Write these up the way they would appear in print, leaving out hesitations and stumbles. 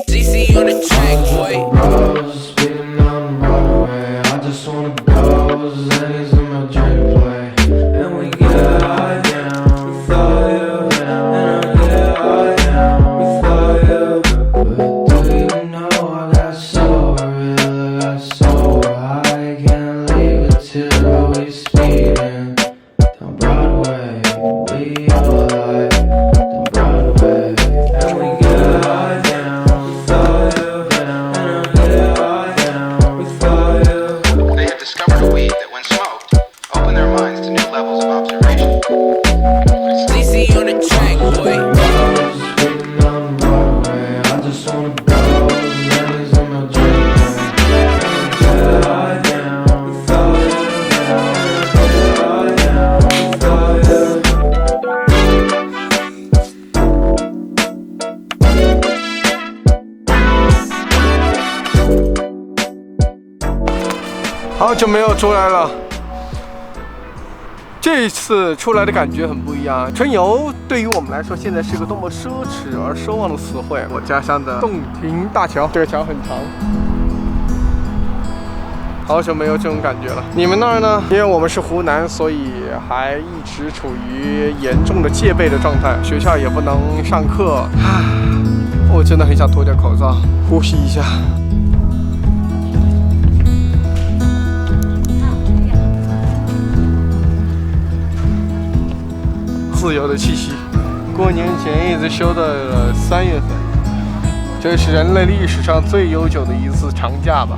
DC on the track, boy. Speeding on Broadway, I just wanna go. Zenny's in my drink play, and we get high down. We throw you down, and I get high down. We throw you. But do you know I got so real, I got so high, can't leave it till we speeding down Broadway. We all like down Broadway, and we get high down. We throw you down, and I get high down. We throw you. They have discovered a weed that, when smoked, opened their minds to new levels of observation. DC on the track, boy. Speeding on Broadway, I just wanna go. Zenny's in my drink play, get high down. We throw you down, get high down. We throw you. 好久没有出来了，这一次出来的感觉很不一样。春游对于我们来说，现在是个多么奢侈而奢望的词汇。我家乡的洞庭大桥，这个桥很长，好久没有这种感觉了。你们那儿呢？因为我们是湖南，所以还一直处于严重的戒备的状态，学校也不能上课。我真的很想脱掉口罩，呼吸一下。自由的气息，过年前一直休到了3月份，这是人类历史上最悠久的一次长假吧。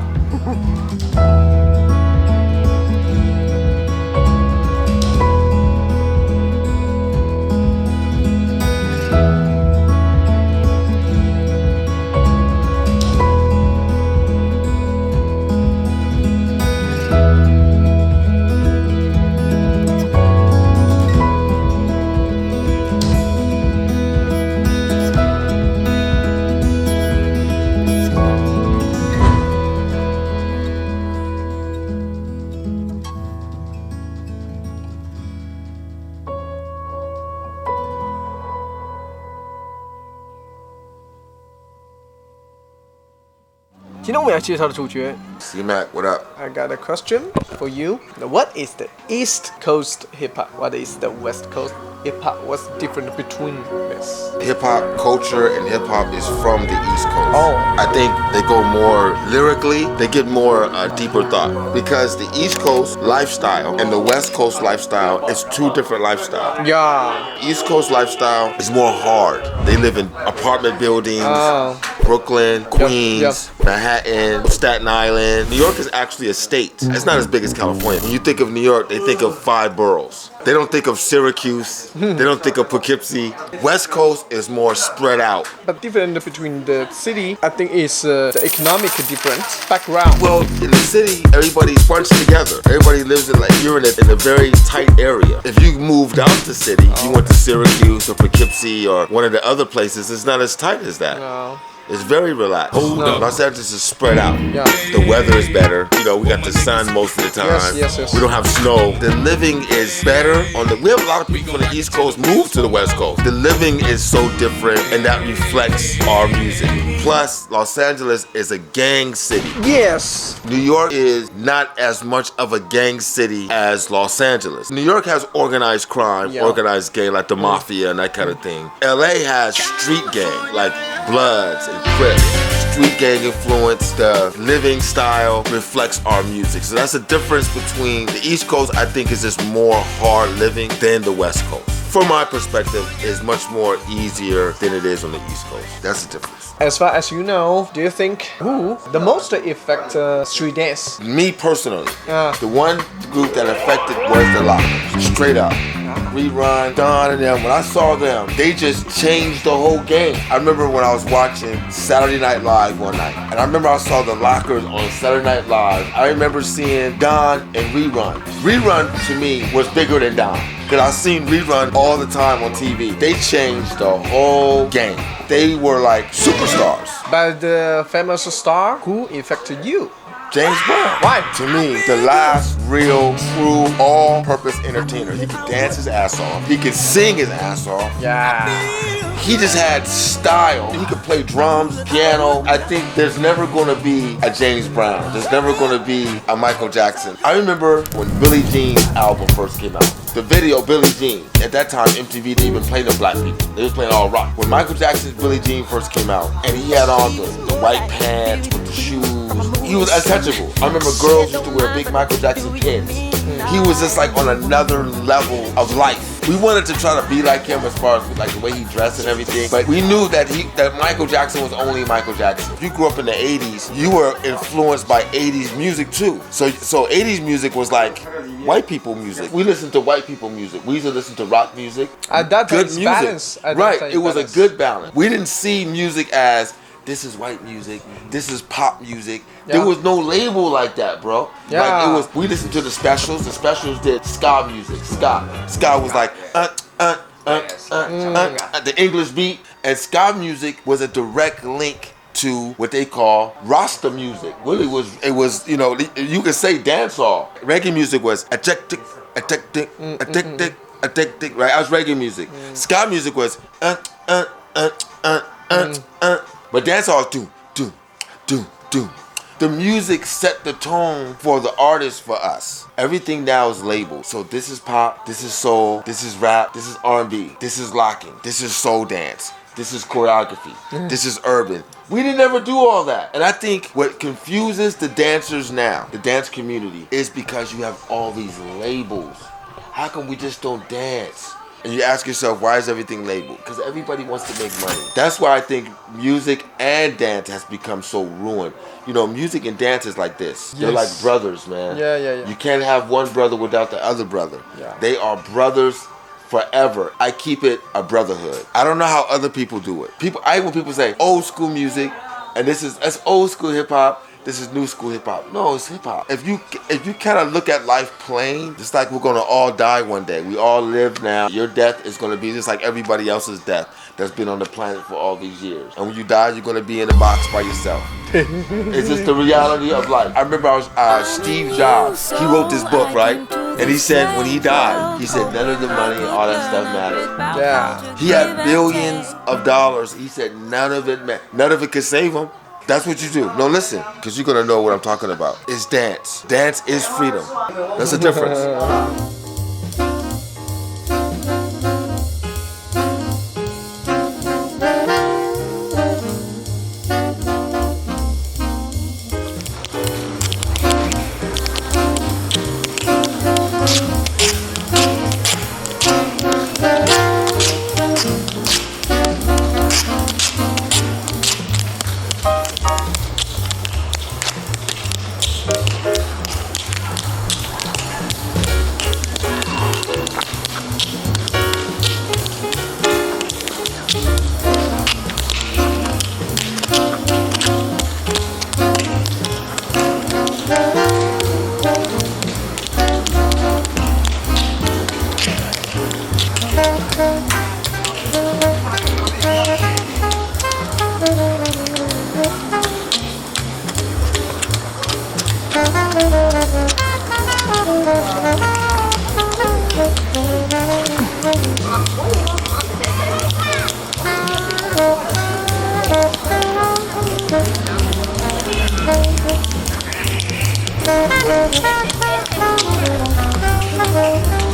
今天我们要介绍的主角 C Mack, what up? I got a question for you. What is the East Coast hip hop? What is the West Coast hip hop? What's the difference between this? Hip hop culture and hip hop is from the East Coast. Oh. I think they go more lyrically, they get more deeper thought because the East Coast lifestyle and the West Coast lifestyle is two different lifestyles. Yeah. East Coast lifestyle is more hard. They live in apartment buildings, Oh. Brooklyn, Queens, yep. Manhattan, Staten Island. New York is actually a state. It's not as big as California. When you think of New York, they think of 5 boroughs. They don't think of Syracuse. They don't think of Poughkeepsie. West Coast is more spread out. But different between the city, I think, is the economic difference background. Well, in the city, everybody's bunched together. Everybody lives in you're in a very tight area. If you moved out the city, you went to Syracuse or Poughkeepsie or one of the other places, it's not as tight as that. No. It's very relaxed. Los Angeles is spread out. Yeah. The weather is better. You know, we got the sun most of the time. Yes. We don't have snow. The living is better we have a lot of people from the East Coast move to the West Coast. The living is so different and that reflects our music. Plus, Los Angeles is a gang city. Yes. New York is not as much of a gang city as Los Angeles. New York has organized crime, Yeah. organized gang, like the mafia and that kind of thing. LA has street gang, like Bloods and Crips. Street gang influence, the living style reflects our music. So that's the difference between the East Coast, I think, is just more hard living than the West Coast. From my perspective, it's much more easier than it is on the East Coast. That's the difference. As far as you know, do you think who the most affect street dance? Me personally, Yeah. the one group that affected was the Lockers. Straight up. Rerun, Don and them, when I saw them, they just changed the whole game. I remember when I was watching Saturday Night Live one night, and I remember I saw the Lockers on Saturday Night Live. I remember seeing Don and Rerun. Rerun, to me, was bigger than Don, because I've seen Rerun all the time on TV. They changed the whole game. They were like superstars. But the famous star who affected you? James Brown. Why? To me, the last real, true, all-purpose entertainer. He could dance his ass off. He could sing his ass off. Yeah. he just had style. He could play drums, piano. I think there's never gonna be a James Brown. There's never gonna be a Michael Jackson. I remember when Billie Jean's album first came out. The video, Billie Jean. At that time, MTV didn't even play no black people. They was playing all rock. When Michael Jackson's Billie Jean first came out, and he had on the white pants with the shoes, he was untouchable. I remember girls used to wear big Michael Jackson pins. He was just like on another level of life. We wanted to try to be like him as far as like the way he dressed and everything, but we knew that Michael Jackson was only Michael Jackson. If you grew up in the 80s, you were influenced by 80s music too. So 80s music was like white people music. We listened to white people music. We used to listen to rock music. At that time, good music. Balance. Right, it was a good balance. We didn't see music as this is white music, this is pop music. Yeah. There was no label like that, bro. Yeah. Like it was, we listened to the Specials. The Specials did ska music. Ska was like the English beat, and ska music was a direct link to what they call Rasta music. Really it was, you know, you could say dancehall. Reggae music was addicted, right? That was reggae music. Ska music was but dancehall is do. The music set the tone for the artists, for us. Everything now is labeled. So this is pop, this is soul, this is rap, this is R&B, this is locking, this is soul dance, this is choreography, this is urban. We didn't ever do all that. And I think what confuses the dancers now, the dance community, is because you have all these labels. How come we just don't dance? And you ask yourself, why is everything labeled? Because everybody wants to make money. That's why I think music and dance has become so ruined. You know, music and dance is like this. Yes. They're like brothers, man. Yeah. You can't have one brother without the other brother. Yeah. They are brothers forever. I keep it a brotherhood. I don't know how other people do it. When people say old school music, and that's old school hip hop, this is new school hip hop. No, it's hip hop. If you kind of look at life plain, it's like we're gonna all die one day. We all live now. Your death is gonna be just like everybody else's death that's been on the planet for all these years. And when you die, you're gonna be in a box by yourself. It's just the reality of life. I remember Steve Jobs. He wrote this book, right? And he said when he died, he said none of the money and all that stuff mattered. Yeah. He had billions of dollars. He said none of it could save him. That's what you do. No, listen, because you're going to know what I'm talking about. It's dance. Dance is freedom. That's the difference.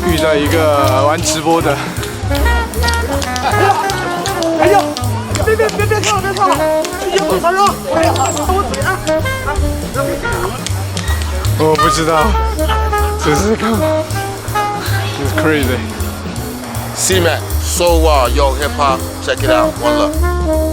遇到一个玩直播的。哎呦！别跳了！一会发热！哎呀，我嘴啊！我不知道，这是干嘛 ？It's crazy. C-Mack, Soul Wa, yo, HipHop, check it out. One love.